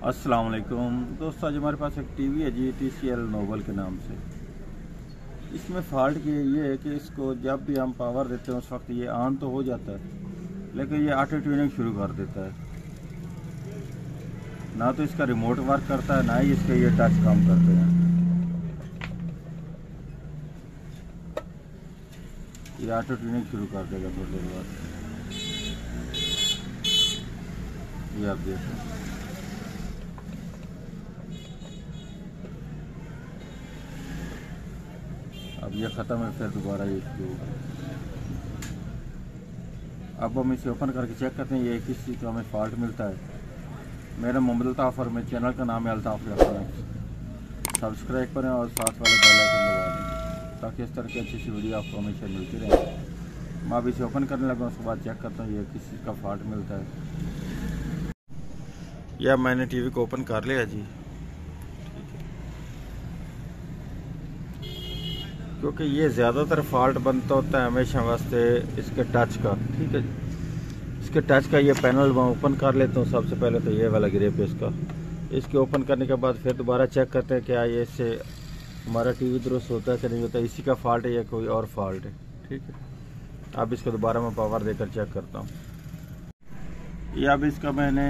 अस्सलाम वालेकुम दोस्तों, आज हमारे पास एक टीवी है जी TCL नोबल के नाम से। इसमें फ़ॉल्ट ये है कि इसको जब भी हम पावर देते हैं उस वक्त ये ऑन तो हो जाता है, लेकिन ये ऑटो ट्यूनिंग शुरू कर देता है। ना तो इसका रिमोट वर्क करता है, ना ही इसके ये टच काम करते हैं। ये ऑटो ट्यूनिंग शुरू कर देगा थोड़ी देर बाद। ये आप देखें, अब ये ख़त्म है, फिर दोबारा ये शुरू होगा। अब हम इसे ओपन करके चेक करते हैं ये किस चीज़ का हमें फ़ॉल्ट मिलता है। मेरा मोहम्मद अल्ताफ़ और मेरे चैनल का नाम है अल्ताफ़ इलेक्ट्रॉनिक्स। सब्सक्राइब करें और साथ वाले बेल आइकन दबा दें ताकि इस तरह की अच्छी सी वीडियो आपको हमेशा मिलती रहे। मैं अब इसे ओपन करने लगा, उसके बाद चेक करता हूँ ये किस चीज़ का फ़ॉल्ट मिलता है। या मैंने टीवी को ओपन कर लिया जी, क्योंकि ये ज़्यादातर फॉल्ट बनता होता है हमेशा वास्ते इसके टच का। ठीक है जी, इसके टच का ये पैनल मैं ओपन कर लेता हूँ। सबसे पहले तो ये वाला ग्रेप है इसका, इसके ओपन करने के बाद फिर दोबारा चेक करते हैं क्या ये इससे हमारा टीवी दुरुस्त होता है कि नहीं होता, इसी का फॉल्ट है या कोई और फॉल्ट है। ठीक है, अब इसको दोबारा मैं पावर देकर चेक करता हूँ। ये अब इसका मैंने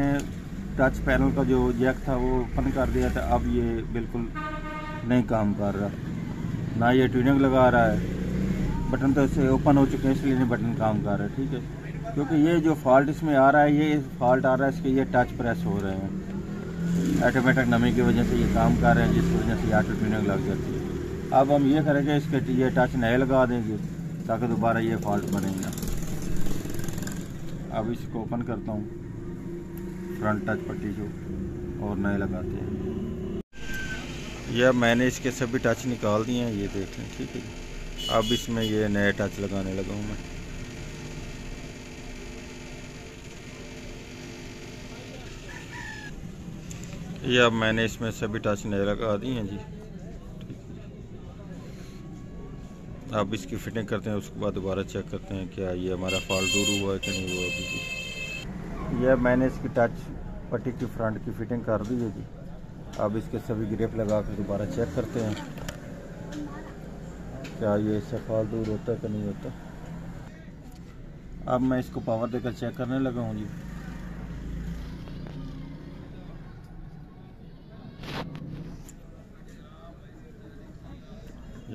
टच पैनल का जो जैक था वो ओपन कर दिया था। अब ये बिल्कुल नहीं काम कर रहा, ना ये ट्यूनिंग लगा रहा है। बटन तो इससे ओपन हो चुके हैं इसलिए नहीं बटन काम कर रहा है। ठीक है, क्योंकि ये जो फॉल्ट इसमें आ रहा है, ये फॉल्ट आ रहा है इसके ये टच प्रेस हो रहे हैं। ऑटोमेटिक नमी की वजह से ये काम कर रहे हैं, जिसकी वजह से ऑटो ट्यूनिंग लग जाती है। अब हम ये करेंगे, इसके ये टच नए लगा देंगे ताकि दोबारा ये फॉल्ट बनेगा। अब इसको ओपन करता हूँ, फ्रंट टच पट्टी जो, और नए लगाते हैं। यह मैंने इसके सभी टच निकाल दिए हैं, ये देख लें। ठीक है, अब इसमें ये नए टच लगाने लगा हूँ मैं। ये अब मैंने इसमें सभी टच नए लगा दिए हैं जी। ठीक है, अब इसकी फिटिंग करते हैं, उसके बाद दोबारा चेक करते हैं क्या ये हमारा फॉल्ट दूर हुआ है कि नहीं हुआ अभी भी। यह मैंने इसकी टच पट्टी की फ्रंट की फिटिंग कर दी है जी। अब इसके सभी ग्रेप लगा कर दोबारा चेक करते हैं क्या ये इससे फॉल्ट दूर होता है कि नहीं होता। अब मैं इसको पावर देकर चेक करने लगा हूँ जी।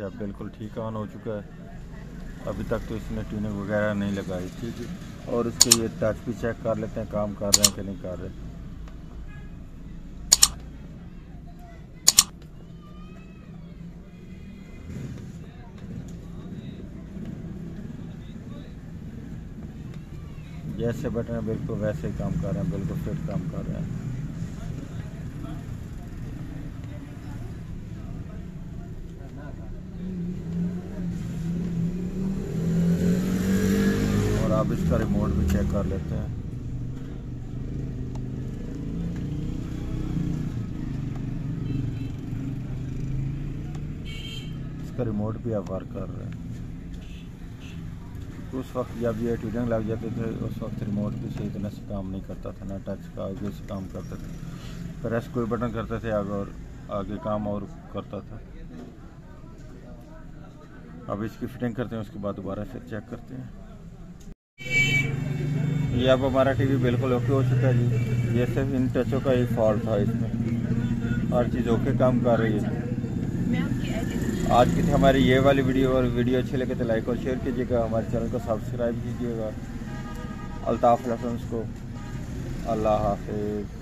यह बिल्कुल ठीक ऑन हो चुका है। अभी तक तो इसने ट्यूनिंग वगैरह नहीं लगाई। ठीक है, और इसके ये टच भी चेक कर लेते हैं काम कर रहे हैं कि नहीं कर रहे। जैसे बटन है बिल्कुल वैसे ही काम कर रहे हैं, बिल्कुल फिट काम कर रहे हैं। और अब इसका रिमोट भी चेक कर लेते हैं। इसका रिमोट भी अब वर्क कर रहे हैं। उस वक्त जब ये ट्यूनिंग लग जाते थे उस वक्त रिमोट भी सही तरह से काम नहीं करता था, ना टच का आगे से काम करता था। प्रेस कोई बटन करते थे आगे और आगे काम और करता था। अब इसकी फिटिंग करते हैं, उसके बाद दोबारा फिर चेक करते हैं। ये अब हमारा टीवी बिल्कुल ओके हो चुका है जी। ये सिर्फ इन टचों का ही फॉल्ट था, इसमें हर चीज़ ओके काम कर रही है। आज की थी हमारी ये वाली वीडियो, और वीडियो अच्छी लगे तो लाइक और शेयर कीजिएगा। हमारे चैनल को सब्सक्राइब कीजिएगा। अल्ताफ़ इलेक्ट्रॉनिक्स को। अल्लाह हाफ़िज़।